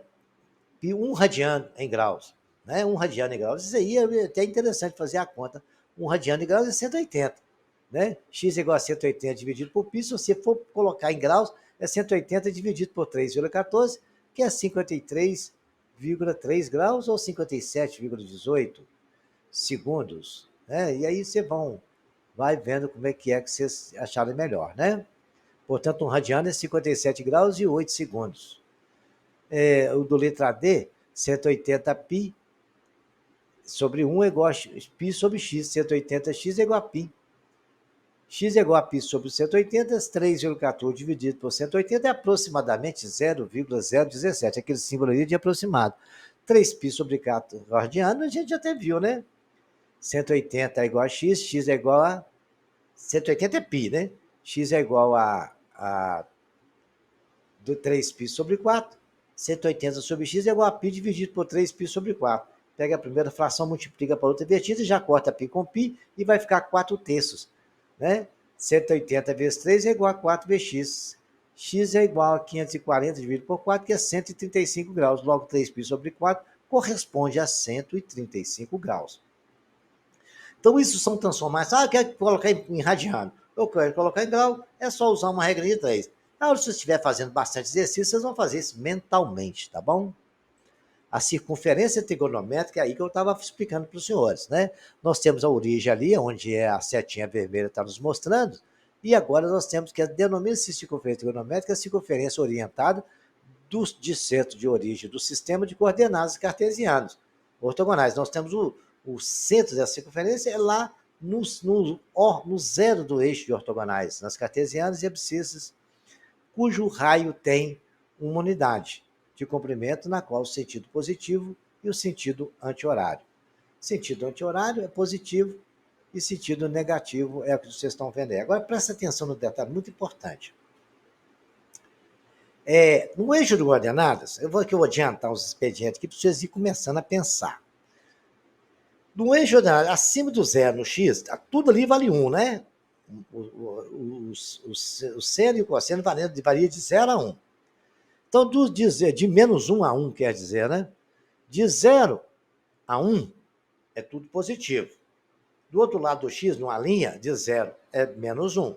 Speaker 1: π, 1 radiano em graus. Né? 1 radiano em graus. Isso aí é até interessante fazer a conta. 1 radiano em graus é 180. Né? X é igual a 180 dividido por π. Se você for colocar em graus, é 180 dividido por 3,14, que é 53,3 graus ou 57,18 segundos. Né? E aí você vai vendo como é que vocês acharem melhor. Né? Portanto, um radiano é 57 graus e 8 segundos. O do letra D, 180π sobre 1 é igual a π sobre x. 180x é igual a π. X é igual a π sobre 180, 3,14 dividido por 180 é aproximadamente 0,017, aquele símbolo ali de aproximado. 3π sobre 4 radiano, a gente já até viu, né? 180 é igual a x, x é igual a... 180 é π, né? X é igual a 3π sobre 4, 180 sobre x é igual a π dividido por 3π sobre 4. Pega a primeira fração, multiplica para a outra invertida, já corta π com π e vai ficar 4/3. Né? 180 vezes 3 é igual a 4 vezes x. X é igual a 540 dividido por 4, que é 135 graus. Logo, 3π sobre 4 corresponde a 135 graus. Então, isso são transformações. Eu quero colocar em radiano. Eu quero colocar em grau, é só usar uma regra de 3. Agora, se você estiver fazendo bastante exercício, vocês vão fazer isso mentalmente, tá bom? A circunferência trigonométrica é aí que eu estava explicando para os senhores, né? Nós temos a origem ali, onde a setinha vermelha está nos mostrando, e agora nós temos que denomina-se circunferência trigonométrica a circunferência orientada de centro de origem do sistema de coordenadas cartesianos ortogonais. Nós temos o centro dessa circunferência é lá no zero do eixo de ortogonais, nas cartesianas e abscissas, cujo raio tem uma unidade de comprimento, na qual o sentido positivo e o sentido anti-horário. Sentido anti-horário é positivo e sentido negativo é o que vocês estão vendo aí. Agora, presta atenção no detalhe muito importante. No eixo de coordenadas, eu vou adiantar os expedientes aqui para vocês irem começando a pensar. No eixo ordinário, acima do zero no x, tudo ali vale 1, né? O seno e o cosseno varia de 0 a 1. Então, de menos 1 a 1, quer dizer, né? De 0 a 1 é tudo positivo. Do outro lado do x, numa linha, de 0 é menos 1.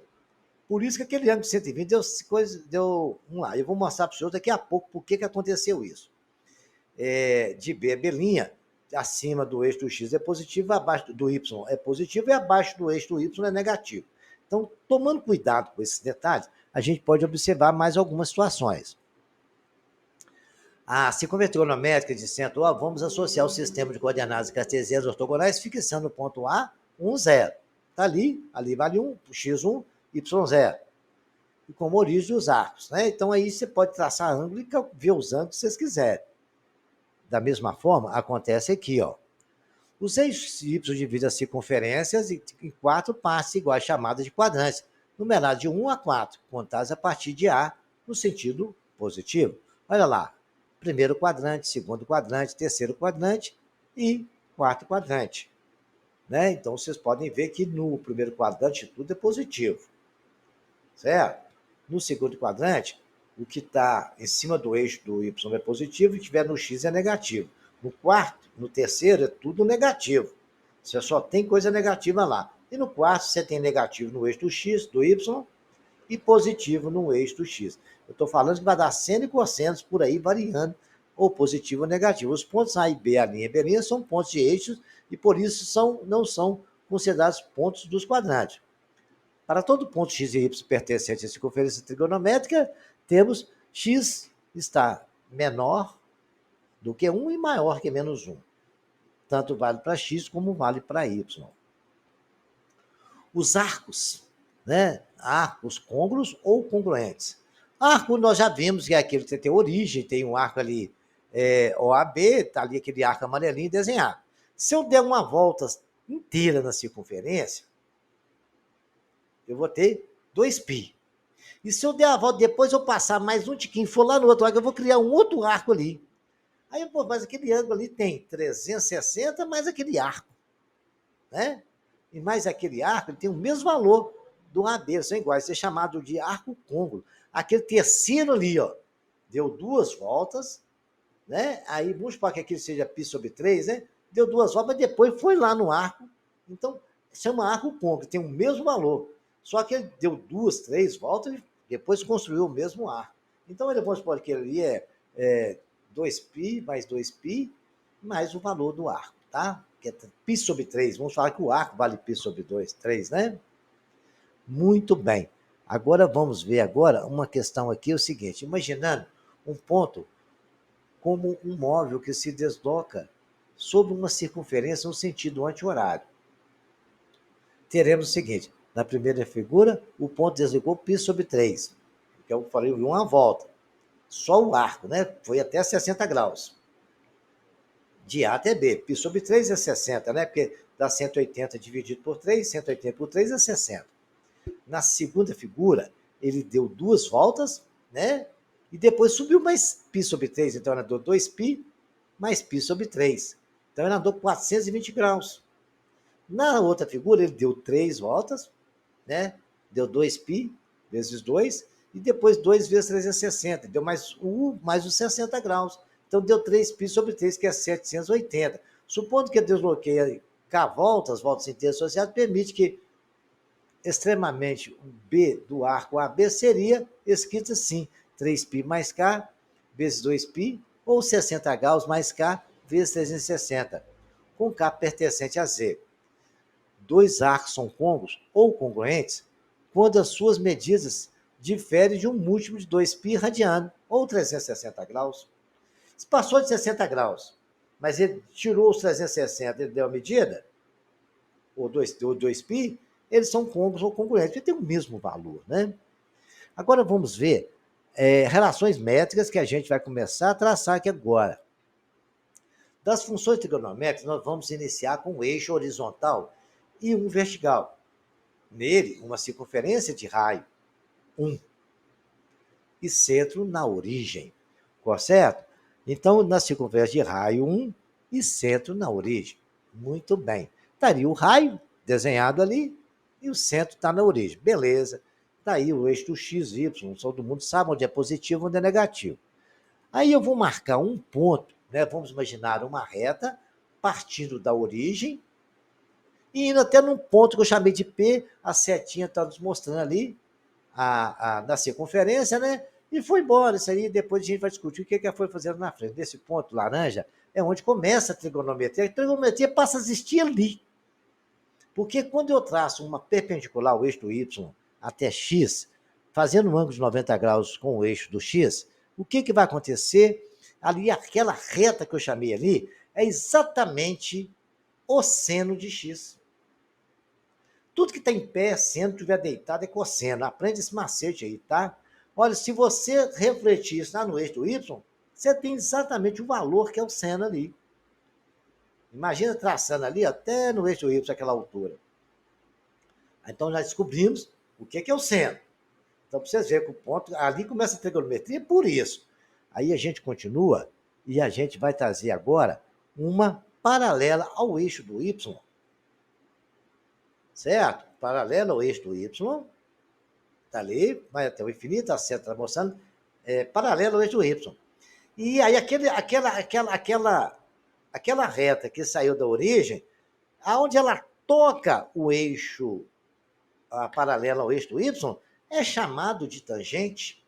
Speaker 1: Por isso que aquele ângulo de 120 deu. Vamos lá, eu vou mostrar para o senhor daqui a pouco por que aconteceu isso. De B a B', acima do eixo do x é positivo, abaixo do y é positivo e abaixo do eixo do y é negativo. Então, tomando cuidado com esses detalhes, a gente pode observar mais algumas situações. A circunferência trigonométrica de centro O, vamos associar o sistema de coordenadas cartesianas ortogonais, fixando o ponto A, 1, 0. Está ali vale 1, x1, y0. E como origem os arcos. Né? Então, aí você pode traçar ângulo e ver os ângulos que vocês quiserem. Da mesma forma, acontece aqui, ó. Os eixos y dividem as circunferências em 4 partes iguais, chamadas de quadrantes, numeradas de 1 a 4, contadas a partir de A, no sentido positivo. Olha lá, primeiro quadrante, segundo quadrante, terceiro quadrante e quarto quadrante. Né? Então, vocês podem ver que no primeiro quadrante tudo é positivo. Certo? No segundo quadrante, o que está em cima do eixo do y é positivo e o que estiver no x é negativo. No quarto, no terceiro, é tudo negativo. Você só tem coisa negativa lá. E no quarto, você tem negativo no eixo do x, do y, e positivo no eixo do x. Eu estou falando que vai dar seno e cossenos por aí variando, ou positivo ou negativo. Os pontos A e B, a linha e B' são pontos de eixos e por isso não são considerados pontos dos quadrantes. Para todo ponto x e y pertencente à circunferência trigonométrica, temos x está menor do que 1 e maior que menos 1. Tanto vale para x como vale para y. Os arcos, né? Arcos côngruos ou congruentes. Arco, nós já vimos que é aquele que tem origem, tem um arco ali OAB, está ali aquele arco amarelinho desenhado. Se eu der uma volta inteira na circunferência, eu vou ter 2π. E se eu der a volta, depois eu passar mais um tiquinho, for lá no outro arco, eu vou criar um outro arco ali. Aí, pô, mas aquele ângulo ali tem 360 mais aquele arco. Né? E mais aquele arco, ele tem o mesmo valor do AB, são iguais. Isso é chamado de arco côngruo. Aquele terceiro ali, ó, deu 2 voltas, né? Aí vamos supor que aquele seja π sobre 3, né? Deu 2 voltas, mas depois foi lá no arco. Então, chama arco côngruo, tem o mesmo valor. Só que ele deu 2, 3 voltas e depois construiu o mesmo arco. Então, ele vamos supor que ele é 2π mais 2π mais o valor do arco, tá? Que é π sobre 3. Vamos falar que o arco vale π sobre 2, 3, né? Muito bem. Agora vamos ver agora uma questão aqui, é o seguinte, imaginando um ponto como um móvel que se desloca sobre uma circunferência no sentido anti-horário. Teremos o seguinte, na primeira figura, o ponto deslocou π sobre 3, que eu falei uma volta. Só o arco, né? Foi até 60 graus. De A até B. π sobre 3 é 60, né? Porque dá 180 dividido por 3, 180 por 3 é 60. Na segunda figura, ele deu 2 voltas, né? E depois subiu mais π sobre 3, então ele andou 2π mais π sobre 3. Então ele andou 420 graus. Na outra figura, ele deu 3 voltas, né? Deu 2π vezes 2, e depois 2 vezes 3 é 60. Deu mais os 60 graus. Então deu 3π sobre 3, que é 780. Supondo que eu desloqueie K voltas, voltas inteiras associadas, permite que extremamente o B do arco AB seria escrito assim, 3π mais K vezes 2π, ou 60 graus mais K vezes 360, com K pertencente a Z. Dois arcos são côngruos ou congruentes quando as suas medidas diferem de um múltiplo de 2π radiano, ou 360 graus. Se passou de 60 graus, mas ele tirou os 360, ele deu a medida, ou 2π, eles são côngruos ou congruentes, porque tem o mesmo valor, né? Agora vamos ver relações métricas que a gente vai começar a traçar aqui agora. Das funções trigonométricas, nós vamos iniciar com um eixo horizontal e um vertical. Nele, uma circunferência de raio, 1, e centro na origem, correto? Então, na circunferência de raio, 1 e centro na origem. Muito bem. Estaria o raio desenhado ali e o centro está na origem. Beleza. Está aí o eixo do x, y. Todo mundo sabe onde é positivo e onde é negativo. Aí eu vou marcar um ponto, né? Vamos imaginar uma reta partindo da origem e indo até num ponto que eu chamei de P, a setinha está nos mostrando ali na circunferência, né? E foi embora. Isso aí depois a gente vai discutir o que ela foi fazendo na frente. Nesse ponto laranja é onde começa a trigonometria. A trigonometria passa a existir ali. Porque quando eu traço uma perpendicular ao eixo do Y até X, fazendo um ângulo de 90 graus com o eixo do X, o que vai acontecer? Ali, aquela reta que eu chamei ali, é exatamente o seno de X. Tudo que está em pé, seno, estiver deitado, é cosseno. Aprende esse macete aí, tá? Olha, se você refletir isso lá no eixo do Y, você tem exatamente o valor que é o seno ali. Imagina traçando ali até no eixo do Y, aquela altura. Então, nós descobrimos o que é o seno. Então, para vocês verem que o ponto, ali começa a trigonometria por isso. Aí a gente continua e a gente vai trazer agora uma paralela ao eixo do Y. Certo? Paralela ao eixo do Y. Está ali, vai até o infinito, a seta está mostrando, paralelo ao eixo do Y. E aí aquela reta que saiu da origem, aonde ela toca o eixo paralelo ao eixo do Y, é chamado de tangente.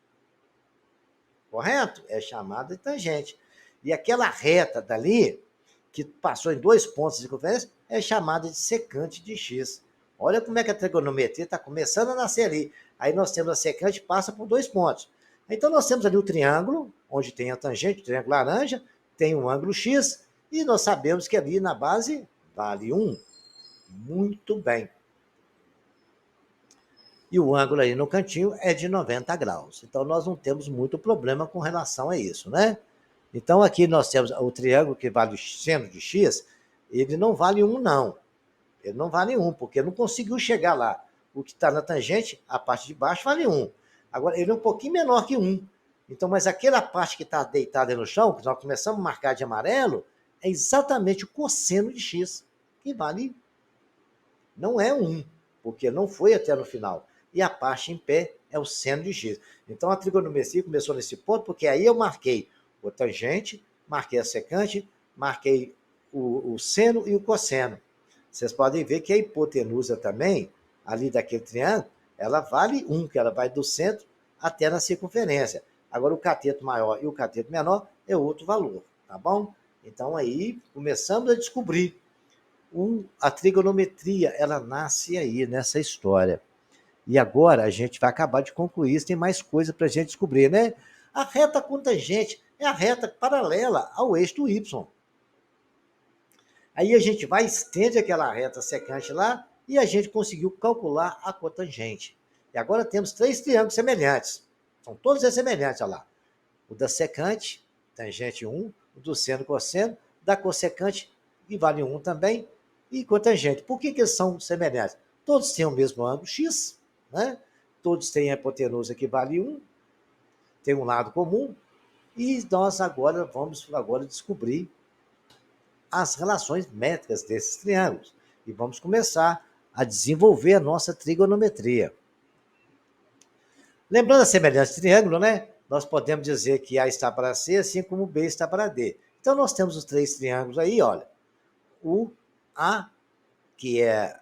Speaker 1: Correto? É chamado de tangente. E aquela reta dali, que passou em 2 pontos de circunferência, é chamada de secante de X. Olha como é que a trigonometria está começando a nascer ali. Aí nós temos a secante que passa por 2 pontos. Então nós temos ali o triângulo, onde tem a tangente, o triângulo laranja, tem um ângulo X, e nós sabemos que ali na base vale 1. Muito bem. E o ângulo aí no cantinho é de 90 graus. Então nós não temos muito problema com relação a isso, né? Então aqui nós temos o triângulo que vale o seno de x, ele não vale 1 não. Ele não vale 1, porque não conseguiu chegar lá. O que está na tangente, a parte de baixo vale 1. Agora, ele é um pouquinho menor que 1. Então, mas aquela parte que está deitada no chão, que nós começamos a marcar de amarelo, é exatamente o cosseno de x, que vale, não é 1, porque não foi até no final. E a parte em pé é o seno de x. Então, a trigonometria começou nesse ponto, porque aí eu marquei o tangente, marquei a secante, marquei o seno e o cosseno. Vocês podem ver que a hipotenusa também, ali daquele triângulo, ela vale 1, que ela vai do centro até na circunferência. Agora, o cateto maior e o cateto menor é outro valor, tá bom? Então, aí, começamos a descobrir. A trigonometria, ela nasce aí, nessa história. E agora, a gente vai acabar de concluir isso, tem mais coisa para a gente descobrir, né? A reta com tangente é a reta paralela ao eixo do Y. Aí a gente vai, estende aquela reta secante lá e a gente conseguiu calcular a cotangente. E agora temos 3 triângulos semelhantes. São todos semelhantes, olha lá. O da secante, tangente 1, o do seno, cosseno, da cossecante, que vale 1 também, e cotangente. Por que eles são semelhantes? Todos têm o mesmo ângulo x, né? Todos têm a hipotenusa que vale 1, tem um lado comum, e nós agora vamos descobrir as relações métricas desses triângulos. E vamos começar a desenvolver a nossa trigonometria. Lembrando a semelhança de triângulo, né? Nós podemos dizer que A está para C, assim como B está para D. Então, nós temos os 3 triângulos aí, olha. O A, que é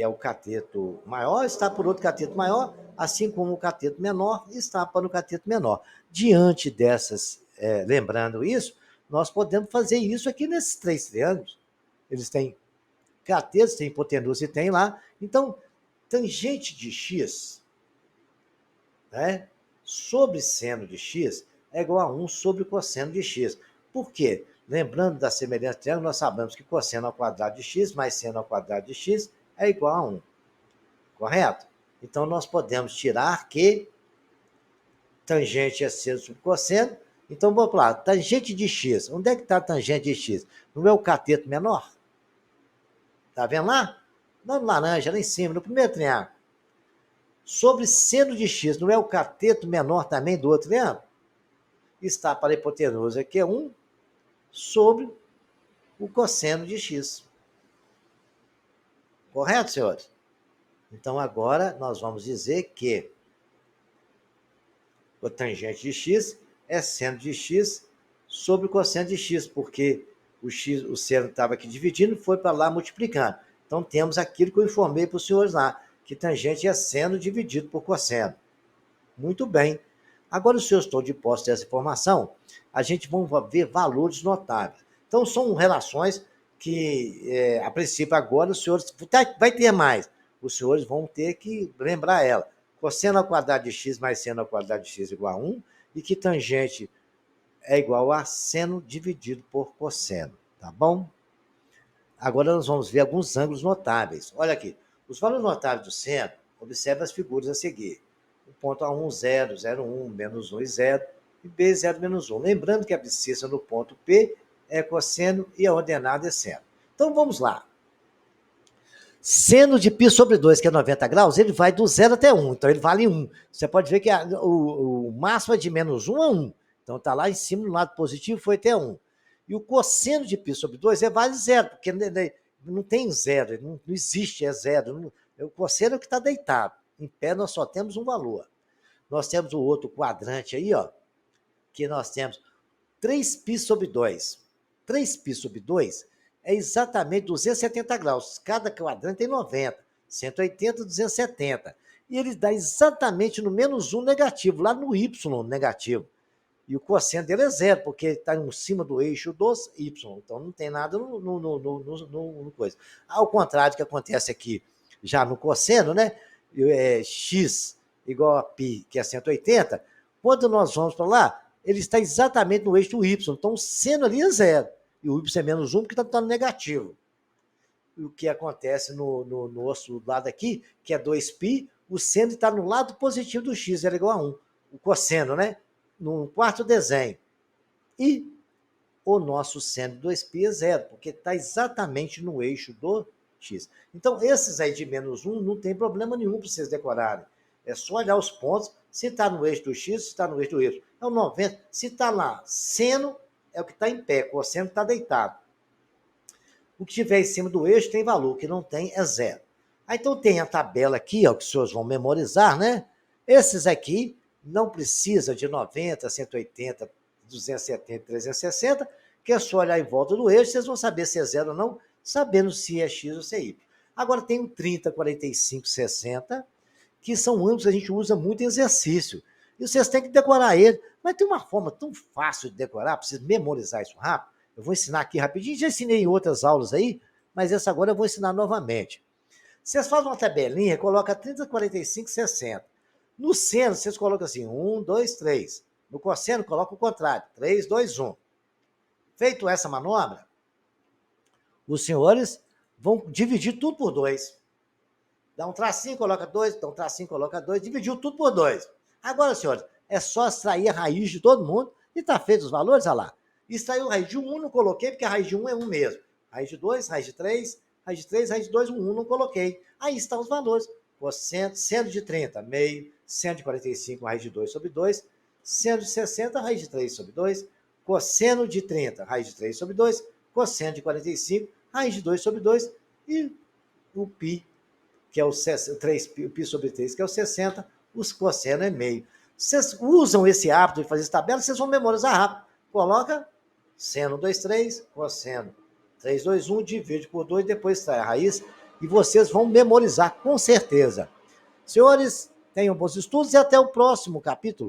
Speaker 1: o cateto maior, está por outro cateto maior, assim como o cateto menor está para o cateto menor. Diante dessas, lembrando isso, nós podemos fazer isso aqui nesses 3 triângulos. Eles têm catetos, têm hipotenusa e tem lá. Então, tangente de x, né, sobre seno de x é igual a 1 sobre cosseno de x. Por quê? Lembrando da semelhança de triângulo, nós sabemos que cosseno ao quadrado de x mais seno ao quadrado de x é igual a 1. Correto? Então, nós podemos tirar que tangente é seno sobre cosseno. Então, vamos lá. Tangente de x. Onde é que está a tangente de x? Não é o cateto menor? Está vendo lá? No laranja, lá em cima, no primeiro triângulo. Sobre seno de x, não é o cateto menor também do outro triângulo? Está para a hipotenusa, que é 1 sobre o cosseno de x. Correto, senhores? Então, agora, nós vamos dizer que o tangente de x é seno de x sobre o cosseno de x, porque o seno estava aqui dividindo, foi para lá multiplicando. Então, temos aquilo que eu informei para os senhores lá, que tangente é seno dividido por cosseno. Muito bem. Agora, os senhores estão de posse dessa informação, a gente vai ver valores notáveis. Então, são relações que, a princípio, agora os senhores... Vai ter mais. Os senhores vão ter que lembrar ela. Cosseno ao quadrado de x mais seno ao quadrado de x igual a 1, e que tangente é igual a seno dividido por cosseno. Tá bom? Agora nós vamos ver alguns ângulos notáveis. Olha aqui. Os valores notáveis do seno, observe as figuras a seguir. O ponto A1, 0, 0, 1, menos 1 e 0, e B, 0, menos 1. Lembrando que a abscissa no ponto P é cosseno e a ordenada é seno. Então, vamos lá. Seno de π sobre 2, que é 90 graus, ele vai do 0 até 1, então ele vale 1. Você pode ver que o máximo é de menos 1 a 1. Então, está lá em cima, no lado positivo, foi até 1. E o cosseno de π sobre 2 vale 0, porque não tem 0, não existe, é 0. O cosseno é o que está deitado. Em pé, nós só temos um valor. Nós temos o outro quadrante aí, ó, que nós temos 3π sobre 2. 3π sobre 2 é exatamente 270 graus. Cada quadrante tem 90, 180, 270. E ele dá exatamente no menos 1 negativo, lá no y negativo. E o cosseno dele é 0, porque está em cima do eixo dos y. Então, não tem nada no coisa. Ao contrário do que acontece aqui, já no cosseno, né? X igual a π, que é 180. Quando nós vamos para lá, ele está exatamente no eixo do y. Então, o seno ali é 0. E o y é menos 1 porque está no negativo. E o que acontece no nosso lado aqui, que é 2π, o seno está no lado positivo do x, era igual a 1. O cosseno, né? No quarto desenho. E o nosso seno de 2π é 0, porque está exatamente no eixo do x. Então, esses aí de menos 1 não tem problema nenhum para vocês decorarem. É só olhar os pontos, se está no eixo do x, se está no eixo do y. É o 90. Se está lá, seno é o que está em pé, cosseno está deitado. O que estiver em cima do eixo tem valor, o que não tem é 0. Aí, então tem a tabela aqui, ó, que os senhores vão memorizar, né? Esses aqui não precisa de 90, 180, 270, 360, que é só olhar em volta do eixo, vocês vão saber se é 0 ou não, sabendo se é x ou se é y. Agora tem o 30, 45, 60, que são ângulos que a gente usa muito em exercício. E vocês têm que decorar ele. Mas tem uma forma tão fácil de decorar, para vocês memorizar isso rápido. Eu vou ensinar aqui rapidinho, já ensinei em outras aulas aí, mas essa agora eu vou ensinar novamente. Vocês fazem uma tabelinha, coloca 30, 45, 60. No seno, vocês colocam assim, 1, 2, 3. No cosseno, coloca o contrário, 3, 2, 1. Feito essa manobra, os senhores vão dividir tudo por 2. Dá um tracinho, coloca 2, dá um tracinho, coloca 2, dividiu tudo por 2. Agora, senhores, é só extrair a raiz de todo mundo e está feito os valores, olha lá. Extraiu a raiz de 1, não coloquei, porque a raiz de 1 é 1 mesmo. Raiz de 2, raiz de 3, raiz de 3, raiz de 2, 1 não coloquei. Aí estão os valores. Cosseno, seno de 30, meio, seno de 45, raiz de 2 sobre 2, seno de 60, raiz de 3 sobre 2, cosseno de 30, raiz de 3 sobre 2, cosseno de 45, raiz de 2 sobre 2, e o π, que é o 3π, o π sobre 3, que é o 60, os cosseno é meio. Vocês usam esse hábito de fazer essa tabela, vocês vão memorizar rápido. Coloca seno 2, 3, cosseno 3, 2, 1, divide por 2, depois sai a raiz, e vocês vão memorizar com certeza. Senhores, tenham bons estudos e até o próximo capítulo.